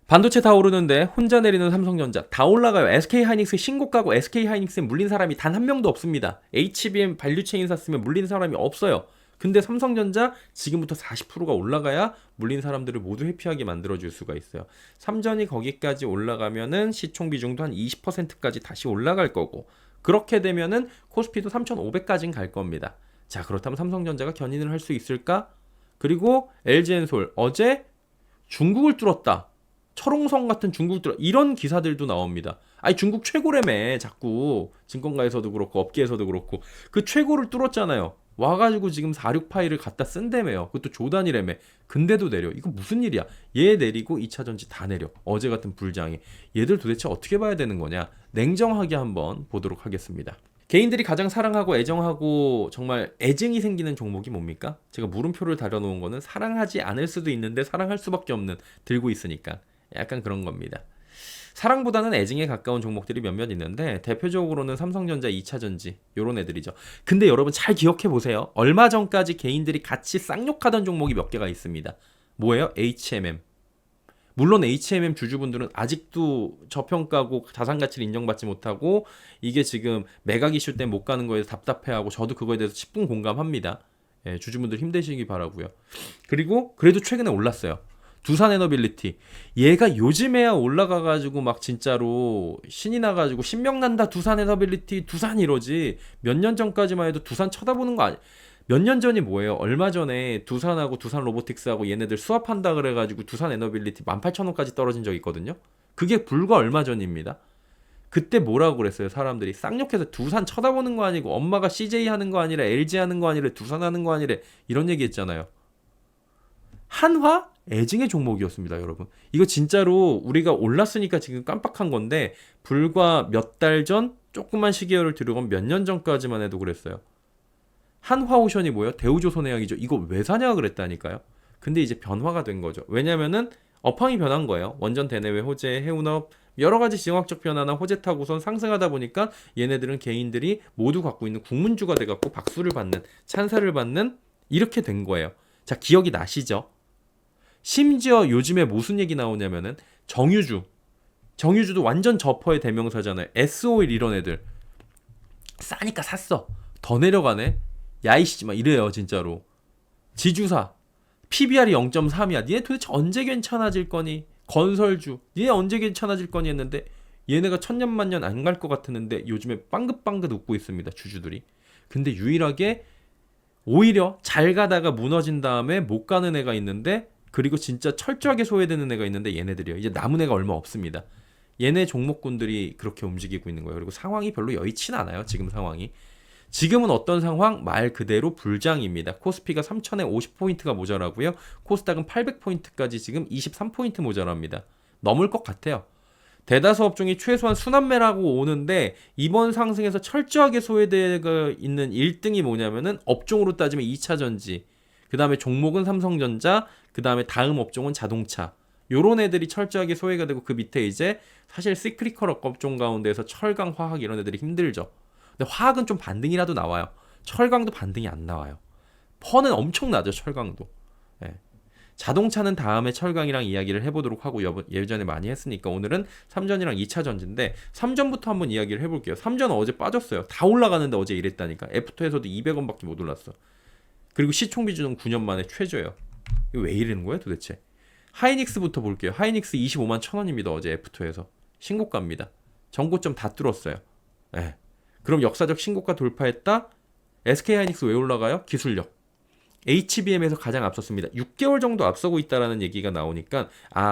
반도체 다 오르는데 혼자 내리는 삼성전자 다 올라가요. SK하이닉스 신고가고 SK하이닉스에 물린 사람이 단 한 명도 없습니다. HBM 밸류체인 샀으면 물린 사람이 없어요. 근데 삼성전자 지금부터 40%가 올라가야 물린 사람들을 모두 회피하게 만들어줄 수가 있어요. 삼전이 거기까지 올라가면은 시총 비중도 한 20%까지 다시 올라갈 거고, 그렇게 되면은 코스피도 3,500까지는 갈 겁니다. 자, 그렇다면 삼성전자가 견인을 할 수 있을까? 그리고 LG엔솔 어제 중국을 뚫었다. 철옹성 같은 중국 뚫 이런 기사들도 나옵니다. 아니 중국 최고래매 자꾸 증권가에서도 그렇고 업계에서도 그렇고 그 최고를 뚫었잖아요. 와가지고 지금 46 파일을 갖다 쓴다며요. 그것도 조단이래매. 근데도 내려. 이거 무슨 일이야? 얘 내리고 2차 전지 다 내려. 어제 같은 불장이. 얘들 도대체 어떻게 봐야 되는 거냐? 냉정하게 한번 보도록 하겠습니다. 개인들이 가장 사랑하고 애정하고 정말 애증이 생기는 종목이 뭡니까? 제가 물음표를 달아놓은 거는 사랑하지 않을 수도 있는데 사랑할 수밖에 없는, 들고 있으니까 약간 그런 겁니다. 사랑보다는 애증에 가까운 종목들이 몇몇 있는데 대표적으로는 삼성전자 2차전지 요런 애들이죠. 근데 여러분 잘 기억해 보세요. 얼마 전까지 개인들이 같이 쌍욕하던 종목이 몇 개가 있습니다. 뭐예요? HMM. 물론 HMM 주주분들은 아직도 저평가고 자산가치를 인정받지 못하고 이게 지금 매각 이슈 때문에 못 가는 거에 답답해하고, 저도 그거에 대해서 10분 공감합니다. 예, 주주분들 힘내시기 바라고요. 그리고 그래도 최근에 올랐어요. 두산 에너빌리티. 얘가 요즘에야 올라가가지고 막 진짜로 신이 나가지고 신명난다 두산 에너빌리티 두산 이러지, 몇 년 전까지만 해도 두산 쳐다보는 거 아니. 몇 년 전이 뭐예요? 얼마 전에 두산하고 두산 로보틱스하고 얘네들 수합한다 그래가지고 두산 에너빌리티 18,000원까지 떨어진 적이 있거든요. 그게 불과 얼마 전입니다. 그때 뭐라고 그랬어요? 사람들이 쌍욕해서 두산 쳐다보는 거 아니고 엄마가 CJ 하는 거 아니라 LG 하는 거 아니라 두산 하는 거 아니라 이런 얘기 했잖아요. 한화? 애증의 종목이었습니다, 여러분. 이거 진짜로 우리가 올랐으니까 지금 깜빡한 건데 불과 몇 달 전, 조그만 시계열을 들어가면 몇 년 전까지만 해도 그랬어요. 한화오션이 뭐예요? 대우조선해양이죠. 이거 왜 사냐 그랬다니까요. 근데 이제 변화가 된 거죠. 왜냐면은 업황이 변한 거예요. 원전 대내외 호재, 해운업 여러 가지 지정학적 변화나 호재 타고선 상승하다 보니까 얘네들은 개인들이 모두 갖고 있는 국문주가 돼갖고 박수를 받는, 찬사를 받는, 이렇게 된 거예요. 자, 기억이 나시죠? 심지어 요즘에 무슨 얘기 나오냐면은 정유주도 완전 저퍼의 대명사잖아요. S-오일 이런 애들 싸니까 샀어. 더 내려가네. 야이씨 막 이래요 진짜로. 지주사 PBR이 0.3이야. 니네 도대체 언제 괜찮아질 거니? 건설주 니네 언제 괜찮아질 거니 했는데 얘네가 천년만년 안 갈 것 같았는데 요즘에 빵긋빵긋 웃고 있습니다 주주들이. 근데 유일하게 오히려 잘 가다가 무너진 다음에 못 가는 애가 있는데, 그리고 진짜 철저하게 소외되는 애가 있는데 얘네들이요. 이제 남은 애가 얼마 없습니다. 얘네 종목군들이 그렇게 움직이고 있는 거예요. 그리고 상황이 별로 여의치 않아요. 지금 상황이. 지금은 어떤 상황? 말 그대로 불장입니다. 코스피가 3,000에 50포인트가 모자라고요. 코스닥은 800포인트까지 지금 23포인트 모자랍니다. 넘을 것 같아요. 대다수 업종이 최소한 순환매라고 오는데 이번 상승에서 철저하게 소외되어 있는 1등이 뭐냐면은 업종으로 따지면 2차전지, 그 다음에 종목은 삼성전자, 그 다음에 다음 업종은 자동차. 요런 애들이 철저하게 소외가 되고 그 밑에 이제 사실 시크리컬 업종 가운데에서 철강, 화학 이런 애들이 힘들죠. 근데 화학은 좀 반등이라도 나와요. 철강도 반등이 안 나와요. 퍼는 엄청나죠, 철강도. 예. 자동차는 다음에 철강이랑 이야기를 해보도록 하고, 예전에 많이 했으니까 오늘은 3전이랑 2차 전지인데 3전부터 한번 이야기를 해볼게요. 3전 어제 빠졌어요. 다 올라가는데 어제 이랬다니까. 애프터에서도 200원밖에 못 올랐어. 그리고 시총 비중은 9년 만에 최저예요. 이거 왜 이러는 거야 도대체? 하이닉스부터 볼게요. 하이닉스 25만 1,000원입니다. 어제 애프터에서 신고가입니다. 전고점 다 뚫었어요. 예. 그럼 역사적 신고가 돌파했다? SK하이닉스 왜 올라가요? 기술력. HBM에서 가장 앞섰습니다. 6개월 정도 앞서고 있다라는 얘기가 나오니까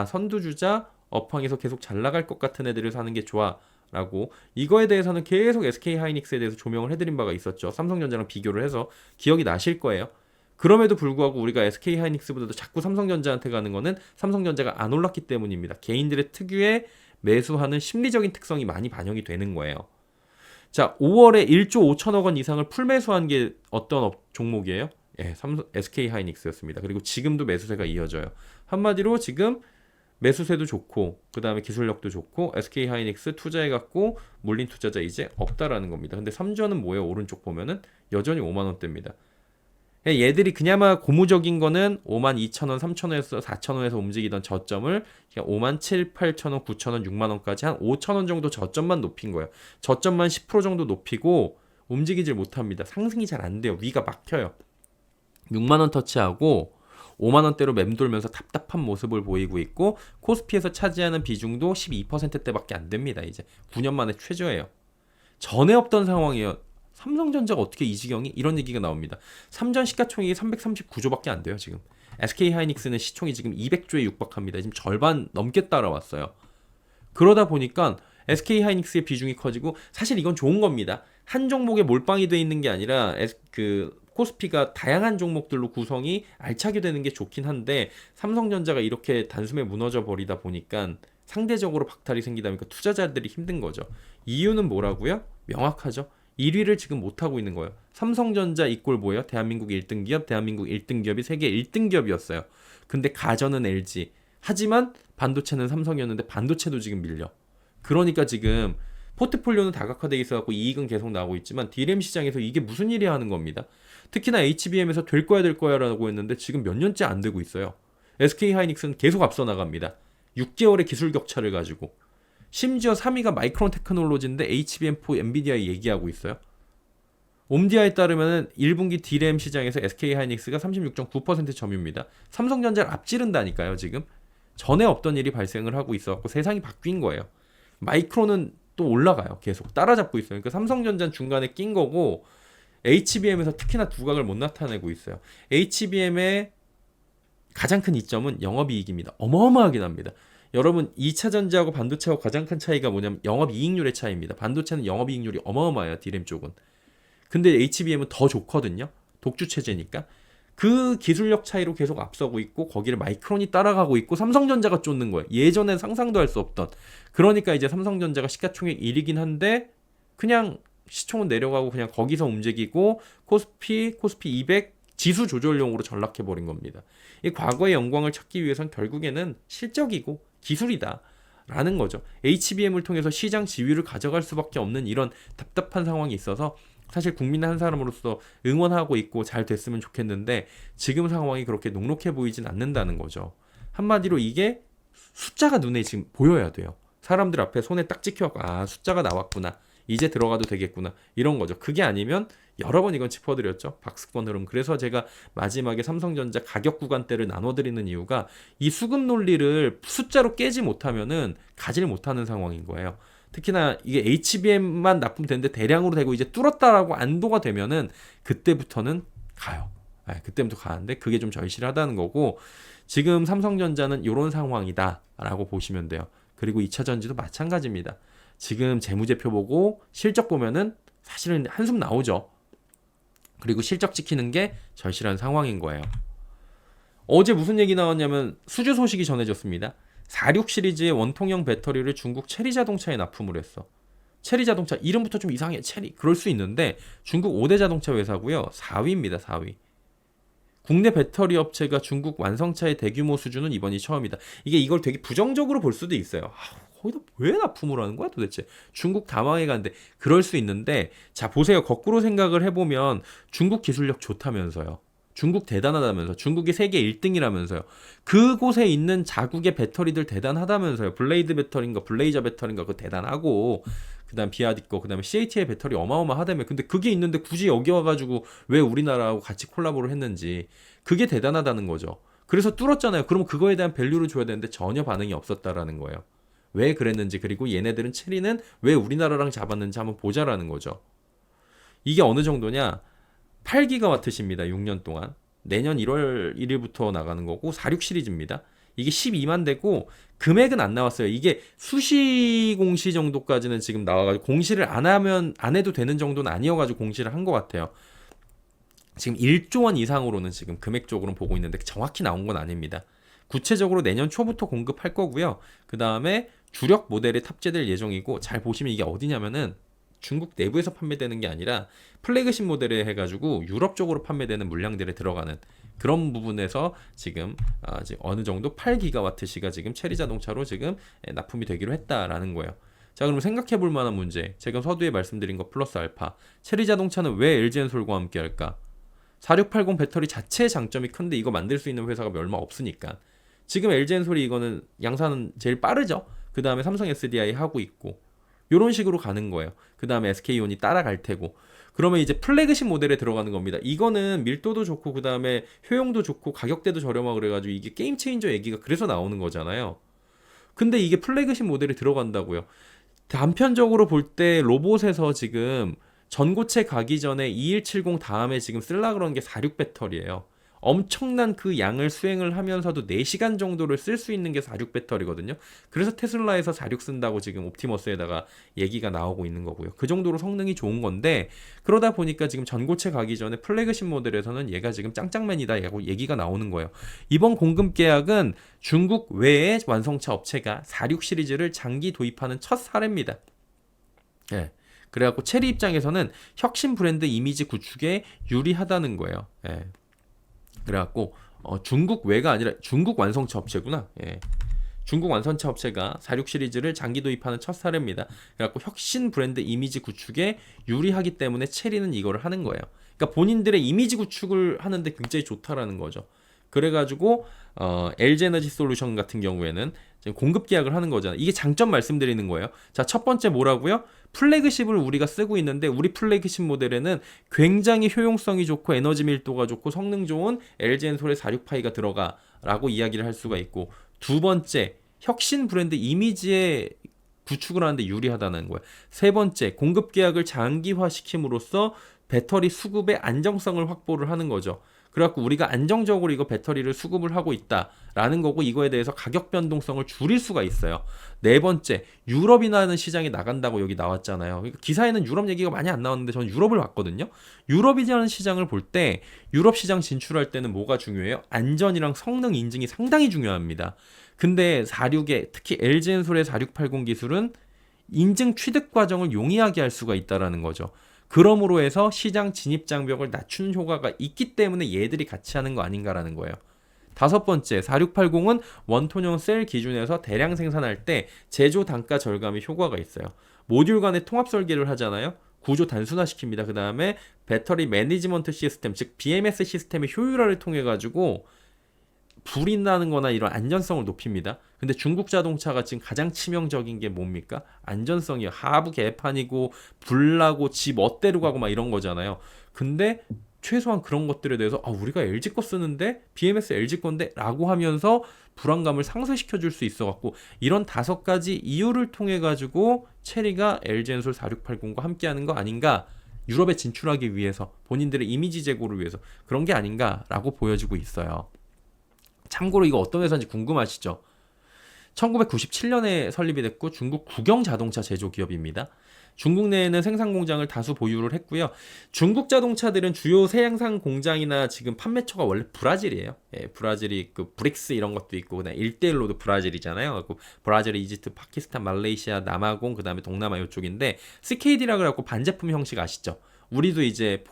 선두주자 업황에서 계속 잘 나갈 것 같은 애들을 사는 게 좋아 라고, 이거에 대해서는 계속 SK하이닉스에 대해서 조명을 해드린 바가 있었죠. 삼성전자랑 비교를 해서 기억이 나실 거예요. 그럼에도 불구하고 우리가 SK하이닉스보다도 자꾸 삼성전자한테 가는 거는 삼성전자가 안 올랐기 때문입니다. 개인들의 특유의 매수하는 심리적인 특성이 많이 반영이 되는 거예요. 자, 5월에 1조 5천억 원 이상을 풀매수한 게 어떤 종목이에요? 예, SK하이닉스였습니다. 그리고 지금도 매수세가 이어져요. 한마디로 지금 매수세도 좋고 그 다음에 기술력도 좋고 SK하이닉스 투자해갖고 물린 투자자 이제 없다라는 겁니다. 근데 3전은 뭐예요? 오른쪽 보면은 여전히 5만원대입니다. 얘들이 그나마 고무적인 거는 52,000원, 3,000원에서 4,000원에서 움직이던 저점을 57,000, 8,000원, 9,000원, 6만원까지 한 5,000원 정도 저점만 높인 거예요. 저점만 10% 정도 높이고 움직이질 못합니다. 상승이 잘 안 돼요. 위가 막혀요. 6만원 터치하고 5만원대로 맴돌면서 답답한 모습을 보이고 있고 코스피에서 차지하는 비중도 12%대밖에 안 됩니다. 이제 9년 만에 최저예요. 전에 없던 상황이에요. 삼성전자가 어떻게 이 지경이? 이런 얘기가 나옵니다. 삼전 시가총액이 339조밖에 안 돼요, 지금. SK하이닉스는 시총이 지금 200조에 육박합니다. 지금 절반 넘게 따라왔어요. 그러다 보니까 SK하이닉스의 비중이 커지고 사실 이건 좋은 겁니다. 한 종목에 몰빵이 돼 있는 게 아니라 코스피가 다양한 종목들로 구성이 알차게 되는 게 좋긴 한데 삼성전자가 이렇게 단숨에 무너져 버리다 보니까 상대적으로 박탈이 생기다 보니까 투자자들이 힘든 거죠. 이유는 뭐라고요? 명확하죠. 1위를 지금 못하고 있는 거예요. 삼성전자 이꼴 뭐예요? 대한민국 1등 기업, 대한민국 1등 기업이 세계 1등 기업이었어요. 근데 가전은 LG. 하지만 반도체는 삼성이었는데 반도체도 지금 밀려. 그러니까 지금 포트폴리오는 다각화되어 있어갖고 이익은 계속 나오고 있지만 D램 시장에서 이게 무슨 일이야 하는 겁니다. 특히나 HBM에서 될 거야 라고 했는데 지금 몇 년째 안 되고 있어요. SK하이닉스는 계속 앞서 나갑니다. 6개월의 기술 격차를 가지고. 심지어 3위가 마이크론 테크놀로지인데 HBM4 엔비디아 얘기하고 있어요. 옴디아에 따르면 1분기 D램 시장에서 SK하이닉스가 36.9% 점유입니다. 삼성전자를 앞지른다니까요, 지금. 전에 없던 일이 발생을 하고 있어갖고 세상이 바뀐 거예요. 마이크론은 또 올라가요. 계속 따라잡고 있어요. 그러니까 삼성전자는 중간에 낀 거고 HBM에서 특히나 두각을 못 나타내고 있어요. HBM의 가장 큰 이점은 영업이익입니다. 어마어마하게 납니다. 여러분 2차 전지하고 반도체하고 가장 큰 차이가 뭐냐면 영업이익률의 차이입니다. 반도체는 영업이익률이 어마어마해요. D램 쪽은. 근데 HBM은 더 좋거든요. 독주체제니까. 그 기술력 차이로 계속 앞서고 있고 거기를 마이크론이 따라가고 있고 삼성전자가 쫓는 거예요. 예전엔 상상도 할 수 없던. 그러니까 이제 삼성전자가 시가총액 1위긴 한데 그냥 시총은 내려가고 그냥 거기서 움직이고 코스피 200 지수 조절용으로 전락해버린 겁니다. 이 과거의 영광을 찾기 위해선 결국에는 실적이고 기술이다 라는 거죠. HBM을 통해서 시장 지위를 가져갈 수밖에 없는 이런 답답한 상황이 있어서 사실 국민의 한 사람으로서 응원하고 있고 잘 됐으면 좋겠는데 지금 상황이 그렇게 녹록해 보이진 않는다는 거죠. 한마디로 이게 숫자가 눈에 지금 보여야 돼요. 사람들 앞에 손에 딱 찍혀갖고 아 숫자가 나왔구나. 이제 들어가도 되겠구나. 이런 거죠. 그게 아니면 여러 번 이건 짚어드렸죠. 박스권 흐름. 그래서 제가 마지막에 삼성전자 가격 구간대를 나눠드리는 이유가 이 수급 논리를 숫자로 깨지 못하면은 가지를 못하는 상황인 거예요. 특히나 이게 HBM만 납품 되는데 대량으로 되고 이제 뚫었다라고 안도가 되면은 그때부터는 가요. 네, 그때부터 가는데 그게 좀 절실하다는 거고 지금 삼성전자는 이런 상황이다라고 보시면 돼요. 그리고 2차 전지도 마찬가지입니다. 지금 재무제표 보고 실적 보면은 사실은 한숨 나오죠. 그리고 실적 지키는 게 절실한 상황인 거예요. 어제 무슨 얘기 나왔냐면 수주 소식이 전해졌습니다. 46 시리즈의 원통형 배터리를 중국 체리자동차에 납품을 했어. 체리자동차 이름부터 좀 이상해. 체리. 그럴 수 있는데 중국 5대 자동차 회사고요. 4위입니다. 4위. 국내 배터리 업체가 중국 완성차의 대규모 수주는 이번이 처음이다. 이걸 되게 부정적으로 볼 수도 있어요. 거기다 왜 납품을 하는 거야 도대체? 중국 다 망해가는데 그럴 수 있는데 자 보세요. 거꾸로 생각을 해보면 중국 기술력 좋다면서요. 중국 대단하다면서 중국이 세계 1등이라면서요. 그곳에 있는 자국의 배터리들 대단하다면서요. 블레이드 배터리인가 블레이저 배터리인가 그거 대단하고 그다음 비아디 거 그다음에 CAT의 배터리 어마어마하다며. 근데 그게 있는데 굳이 여기 와가지고 왜 우리나라하고 같이 콜라보를 했는지 그게 대단하다는 거죠. 그래서 뚫었잖아요. 그러면 그거에 대한 밸류를 줘야 되는데 전혀 반응이 없었다라는 거예요. 왜 그랬는지 그리고 얘네들은 체리는 왜 우리나라랑 잡았는지 한번 보자라는 거죠. 이게 어느 정도냐? 8기가와트십니다. 6년 동안. 내년 1월 1일부터 나가는 거고 46 시리즈입니다. 이게 12만 대고 금액은 안 나왔어요. 이게 수시 공시 정도까지는 지금 나와가지고 공시를 안 해도 되는 정도는 아니어가지고 공시를 한 것 같아요. 지금 1조 원 이상으로는 지금 금액적으로는 보고 있는데 정확히 나온 건 아닙니다. 구체적으로 내년 초부터 공급할 거고요. 그 다음에 주력 모델에 탑재될 예정이고 잘 보시면 이게 어디냐면은 중국 내부에서 판매되는 게 아니라 플래그십 모델에 해가지고 유럽 쪽으로 판매되는 물량들에 들어가는 그런 부분에서 지금 어느 정도 8기가와트시가 지금 체리 자동차로 지금 납품이 되기로 했다라는 거예요. 자 그럼 생각해 볼 만한 문제. 제가 서두에 말씀드린 거 플러스 알파. 체리 자동차는 왜 LG엔솔과 함께 할까? 4680 배터리 자체의 장점이 큰데 이거 만들 수 있는 회사가 얼마 없으니까. 지금 LG엔솔이 이거는 양산은 제일 빠르죠. 그 다음에 삼성 SDI 하고 있고 이런 식으로 가는 거예요. 그 다음에 SK온이 따라갈 테고. 그러면 이제 플래그십 모델에 들어가는 겁니다. 이거는 밀도도 좋고 그 다음에 효용도 좋고 가격대도 저렴하고 그래가지고 이게 게임 체인저 얘기가 그래서 나오는 거잖아요. 근데 이게 플래그십 모델에 들어간다고요. 단편적으로 볼 때 로봇에서 지금 전고체 가기 전에 2170 다음에 지금 쓰려고 그러는 게 46 배터리예요. 엄청난 그 양을 수행을 하면서도 4시간 정도를 쓸 수 있는 게 46 배터리거든요. 그래서 테슬라에서 46 쓴다고 지금 옵티머스에다가 얘기가 나오고 있는 거고요. 그 정도로 성능이 좋은 건데 그러다 보니까 지금 전고체 가기 전에 플래그십 모델에서는 얘가 지금 짱짱맨이다 라고 얘기가 나오는 거예요. 이번 공급 계약은 중국 외의 완성차 업체가 46 시리즈를 장기 도입하는 첫 사례입니다. 예. 그래갖고 체리 입장에서는 혁신 브랜드 이미지 구축에 유리하다는 거예요. 예. 그래갖고 중국 외가 아니라 중국 완성차 업체구나. 예. 중국 완성차 업체가 46 시리즈를 장기 도입하는 첫 사례입니다. 그래갖고 혁신 브랜드 이미지 구축에 유리하기 때문에 체리는 이거를 하는 거예요. 그러니까 본인들의 이미지 구축을 하는데 굉장히 좋다라는 거죠. 그래가지고 LG에너지 솔루션 같은 경우에는 지금 공급 계약을 하는 거잖아요. 이게 장점 말씀드리는 거예요. 자, 첫 번째 뭐라고요? 플래그십을 우리가 쓰고 있는데 우리 플래그십 모델에는 굉장히 효용성이 좋고 에너지 밀도가 좋고 성능 좋은 LG엔솔의 46파이가 들어가라고 이야기를 할 수가 있고, 두 번째 혁신 브랜드 이미지에 구축을 하는데 유리하다는 거예요. 세 번째 공급 계약을 장기화시킴으로써 배터리 수급의 안정성을 확보를 하는 거죠. 그래갖고 우리가 안정적으로 이거 배터리를 수급을 하고 있다라는 거고, 이거에 대해서 가격 변동성을 줄일 수가 있어요. 네 번째, 유럽이라는 시장에 나간다고 여기 나왔잖아요. 그러니까 기사에는 유럽 얘기가 많이 안 나왔는데 저는 유럽을 봤거든요. 유럽이라는 시장을 볼 때 유럽 시장 진출할 때는 뭐가 중요해요? 안전이랑 성능 인증이 상당히 중요합니다. 근데 46에 특히 LG엔솔의 4680 기술은 인증 취득 과정을 용이하게 할 수가 있다라는 거죠. 그러므로 해서 시장 진입 장벽을 낮추는 효과가 있기 때문에 얘들이 같이 하는 거 아닌가라는 거예요. 다섯 번째, 4680은 원톤형 셀 기준에서 대량 생산할 때 제조 단가 절감의 효과가 있어요. 모듈 간의 통합 설계를 하잖아요. 구조 단순화시킵니다. 그 다음에 배터리 매니지먼트 시스템, 즉 BMS 시스템의 효율화를 통해 가지고 불이 나는 거나 이런 안전성을 높입니다. 근데 중국 자동차가 지금 가장 치명적인 게 뭡니까? 안전성이요. 하부 개판이고 불나고 지 멋대로 가고 막 이런 거잖아요. 근데 최소한 그런 것들에 대해서 우리가 LG 거 쓰는데 BMS LG 건데 라고 하면서 불안감을 상쇄시켜 줄 수 있어 갖고, 이런 5가지 이유를 통해 가지고 체리가 LG엔솔 4680과 함께 하는 거 아닌가? 유럽에 진출하기 위해서, 본인들의 이미지 제고를 위해서 그런 게 아닌가라고 보여지고 있어요. 참고로 이거 어떤 회사인지 궁금하시죠? 1997년에 설립이 됐고 중국 국영 자동차 제조 기업입니다. 중국 내에는 생산 공장을 다수 보유를 했고요. 중국 자동차들은 주요 생산 공장이나 지금 판매처가 원래 브라질이에요. 예, 브라질이 그 브릭스 이런 것도 있고, 그다음 1대1로도 브라질이잖아요. 브라질, 이집트, 파키스탄, 말레이시아, 남아공, 그다음에 동남아 이쪽인데 CKD라 그래갖고 반제품 형식 아시죠? 우리도 이제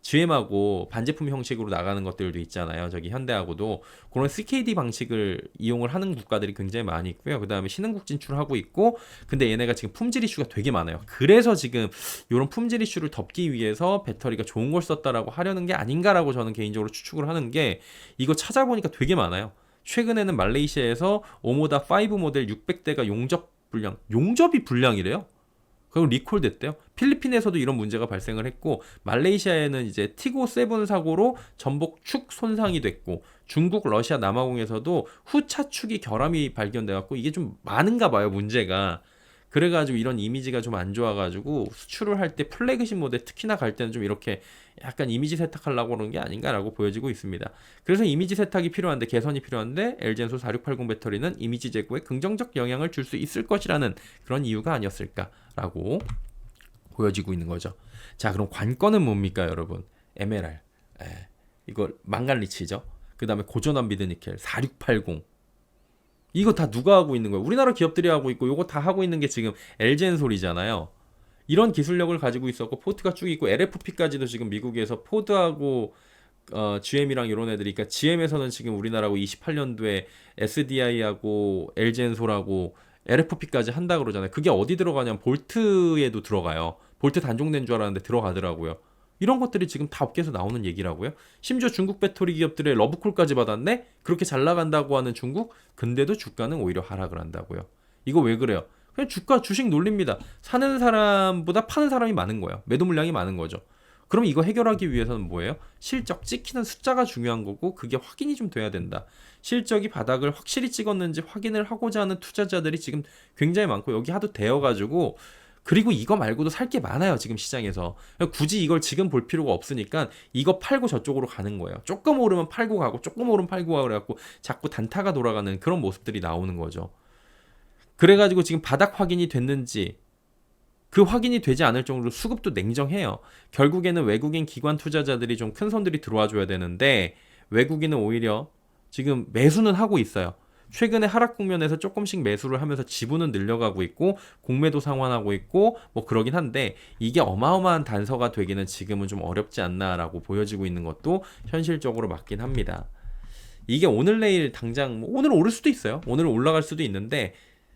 GM하고 반제품 형식으로 나가는 것들도 있잖아요. 저기 현대하고도 그런 CKD 방식을 이용을 하는 국가들이 굉장히 많이 있고요. 그 다음에 신흥국 진출하고 있고, 근데 얘네가 지금 품질 이슈가 되게 많아요. 그래서 지금 이런 품질 이슈를 덮기 위해서 배터리가 좋은 걸 썼다라고 하려는 게 아닌가라고 저는 개인적으로 추측을 하는 게, 이거 찾아보니까 되게 많아요. 최근에는 말레이시아에서 오모다 5 모델 600대가 용접이 불량이래요. 그리고 리콜 됐대요. 필리핀에서도 이런 문제가 발생을 했고, 말레이시아에는 이제 티고 7 사고로 전복 축 손상이 됐고, 중국, 러시아, 남아공에서도 후차축이 결함이 발견돼갖고 이게 좀 많은가 봐요, 문제가. 그래가지고 이런 이미지가 좀 안 좋아가지고 수출을 할 때 플래그십 모델 특히나 갈 때는 좀 이렇게 약간 이미지 세탁하려고 그러는 게 아닌가라고 보여지고 있습니다. 그래서 이미지 세탁이 필요한데, 개선이 필요한데 LG엔솔 4680 배터리는 이미지 제고에 긍정적 영향을 줄 수 있을 것이라는 그런 이유가 아니었을까라고 보여지고 있는 거죠. 자, 그럼 관건은 뭡니까, 여러분? MLR, 이거 망간리치죠. 그 다음에 고전환 비드니켈 4680, 이거 다 누가 하고 있는 거예요? 우리나라 기업들이 하고 있고, 이거 다 하고 있는 게 지금 LG엔솔이잖아요. 이런 기술력을 가지고 있었고, 포트가 쭉 있고, LFP까지도 지금 미국에서 포드하고 GM이랑 이런 애들이, 그러니까 GM에서는 지금 우리나라하고 28년도에 SDI하고 LG엔솔하고 LFP까지 한다 그러잖아요. 그게 어디 들어가냐면 볼트에도 들어가요. 볼트 단종된 줄 알았는데 들어가더라고요. 이런 것들이 지금 다 업계에서 나오는 얘기라고요. 심지어 중국 배터리 기업들의 러브콜까지 받았네? 그렇게 잘 나간다고 하는 중국? 근데도 주가는 오히려 하락을 한다고요. 이거 왜 그래요? 그냥 주식 논리입니다. 사는 사람보다 파는 사람이 많은 거예요. 매도 물량이 많은 거죠. 그럼 이거 해결하기 위해서는 뭐예요? 실적 찍히는 숫자가 중요한 거고 그게 확인이 좀 돼야 된다. 실적이 바닥을 확실히 찍었는지 확인을 하고자 하는 투자자들이 지금 굉장히 많고 여기 하도 되어가지고 그리고 이거 말고도 살 게 많아요. 지금 시장에서. 굳이 이걸 지금 볼 필요가 없으니까 이거 팔고 저쪽으로 가는 거예요. 조금 오르면 팔고 가고 조금 오르면 팔고 가고 그래갖고 자꾸 단타가 돌아가는 그런 모습들이 나오는 거죠. 그래가지고 지금 바닥 확인이 됐는지 그 확인이 되지 않을 정도로 수급도 냉정해요. 결국에는 외국인 기관 투자자들이 좀 큰 손들이 들어와 줘야 되는데 외국인은 오히려 지금 매수는 하고 있어요. 최근에 하락 국면에서 조금씩 매수를 하면서 지분은 늘려가고 있고 공매도 상환하고 있고 뭐 그러긴 한데 이게 어마어마한 단서가 되기는 지금은 좀 어렵지 않나라고 보여지고 있는 것도 현실적으로 맞긴 합니다. 이게 오늘 내일 당장 오늘 오를 수도 있어요. 오늘 올라갈 수도 있는데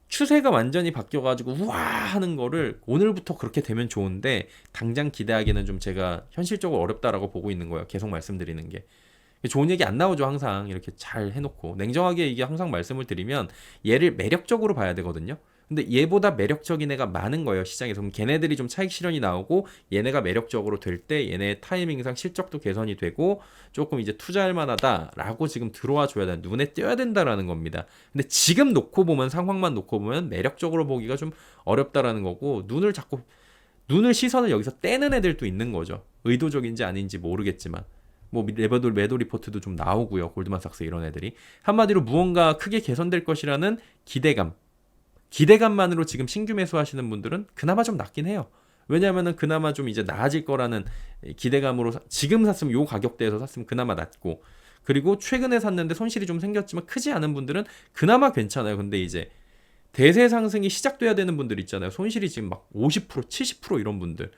추세가 완전히 바뀌어가지고 우와 하는 거를 오늘부터 그렇게 되면 좋은데 당장 기대하기는 좀 제가 현실적으로 어렵다라고 보고 있는 거예요. 계속 말씀드리는 게. 좋은 얘기 안 나오죠. 항상 이렇게 잘 해놓고 냉정하게 이게 항상 말씀을 드리면 얘를 매력적으로 봐야 되거든요. 근데 얘보다 매력적인 애가 많은 거예요. 시장에서. 그럼 걔네들이 좀 차익 실현이 나오고 얘네가 매력적으로 될 때 얘네 타이밍상 실적도 개선이 되고 조금 이제 투자할 만하다라고 지금 들어와 줘야 돼. 눈에 띄어야 된다라는 겁니다. 근데 지금 놓고 보면 상황만 놓고 보면 매력적으로 보기가 좀 어렵다라는 거고 눈을 시선을 여기서 떼는 애들도 있는 거죠. 의도적인지 아닌지 모르겠지만. 뭐 매도 리포트도 좀 나오고요. 골드만삭스 이런 애들이 한마디로 무언가 크게 개선될 것이라는 기대감만으로 지금 신규 매수하시는 분들은 그나마 좀 낫긴 해요. 왜냐하면은 그나마 좀 이제 나아질 거라는 기대감으로 지금 샀으면 요 가격대에서 샀으면 그나마 낫고 그리고 최근에 샀는데 손실이 좀 생겼지만 크지 않은 분들은 그나마 괜찮아요. 근데 이제 대세 상승이 시작돼야 되는 분들 있잖아요. 손실이 지금 막 50%, 70%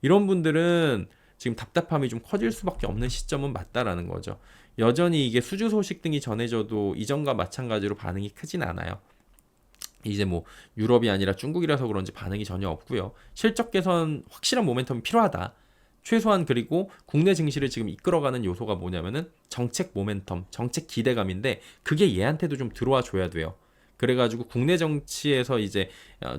이런 분들은 지금 답답함이 좀 커질 수밖에 없는 시점은 맞다라는 거죠. 여전히 이게 수주 소식 등이 전해져도 이전과 마찬가지로 반응이 크진 않아요. 이제 뭐 유럽이 아니라 중국이라서 그런지 반응이 전혀 없고요. 실적 개선 확실한 모멘텀이 필요하다. 최소한 그리고 국내 증시를 지금 이끌어가는 요소가 뭐냐면은 정책 모멘텀, 정책 기대감인데 그게 얘한테도 좀 들어와 줘야 돼요. 그래가지고 국내 정치에서 이제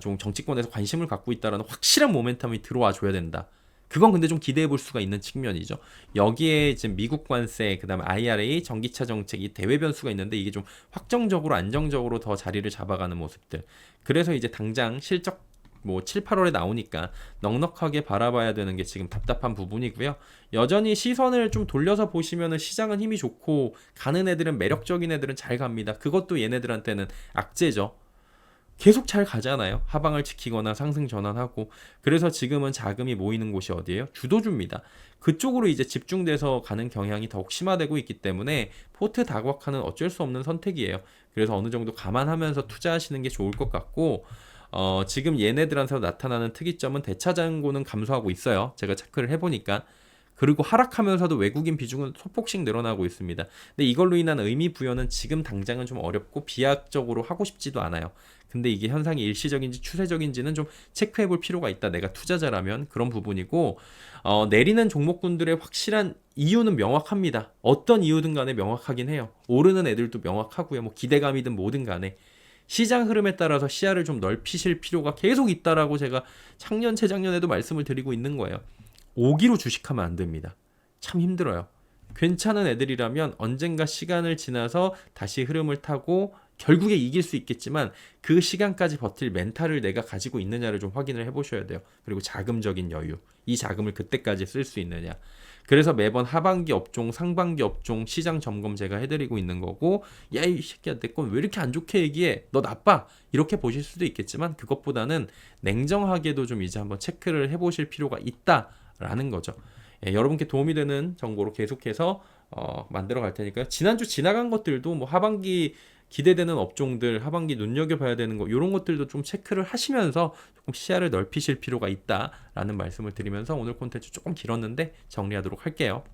좀 정치권에서 관심을 갖고 있다라는 확실한 모멘텀이 들어와 줘야 된다. 그건 근데 좀 기대해 볼 수가 있는 측면이죠. 여기에 이제 미국 관세, 그다음에 IRA, 전기차 정책, 이 대외 변수가 있는데 이게 좀 확정적으로 안정적으로 더 자리를 잡아가는 모습들. 그래서 이제 당장 실적 뭐 7, 8월에 나오니까 넉넉하게 바라봐야 되는 게 지금 답답한 부분이고요. 여전히 시선을 좀 돌려서 보시면은 시장은 힘이 좋고 가는 애들은 매력적인 애들은 잘 갑니다. 그것도 얘네들한테는 악재죠. 계속 잘 가잖아요. 하방을 지키거나 상승 전환하고. 그래서 지금은 자금이 모이는 곳이 어디예요? 주도주입니다. 그쪽으로 이제 집중돼서 가는 경향이 더욱 심화되고 있기 때문에 포트 다각화는 어쩔 수 없는 선택이에요. 그래서 어느 정도 감안하면서 투자하시는 게 좋을 것 같고 지금 얘네들한테서 나타나는 특이점은 대차장고는 감소하고 있어요. 제가 체크를 해보니까. 그리고 하락하면서도 외국인 비중은 소폭씩 늘어나고 있습니다. 근데 이걸로 인한 의미 부여는 지금 당장은 좀 어렵고 비약적으로 하고 싶지도 않아요. 근데 이게 현상이 일시적인지 추세적인지는 좀 체크해 볼 필요가 있다. 내가 투자자라면 그런 부분이고 내리는 종목군들의 확실한 이유는 명확합니다. 어떤 이유든 간에 명확하긴 해요. 오르는 애들도 명확하고요. 뭐 기대감이든 뭐든 간에 시장 흐름에 따라서 시야를 좀 넓히실 필요가 계속 있다라고 제가 작년, 재작년에도 말씀을 드리고 있는 거예요. 오기로 주식하면 안 됩니다. 참 힘들어요. 괜찮은 애들이라면 언젠가 시간을 지나서 다시 흐름을 타고 결국에 이길 수 있겠지만 그 시간까지 버틸 멘탈을 내가 가지고 있느냐를 좀 확인을 해보셔야 돼요. 그리고 자금적인 여유. 이 자금을 그때까지 쓸 수 있느냐. 그래서 매번 하반기 업종, 상반기 업종 시장 점검 제가 해드리고 있는 거고 야 이 새끼야 내 건 왜 이렇게 안 좋게 얘기해? 너 나빠! 이렇게 보실 수도 있겠지만 그것보다는 냉정하게도 좀 이제 한번 체크를 해보실 필요가 있다라는 거죠. 예, 여러분께 도움이 되는 정보로 계속해서 만들어 갈 테니까요. 지난주 지나간 것들도 뭐 하반기 기대되는 업종들, 하반기 눈여겨봐야 되는 거 이런 것들도 좀 체크를 하시면서 조금 시야를 넓히실 필요가 있다라는 말씀을 드리면서 오늘 콘텐츠 조금 길었는데 정리하도록 할게요.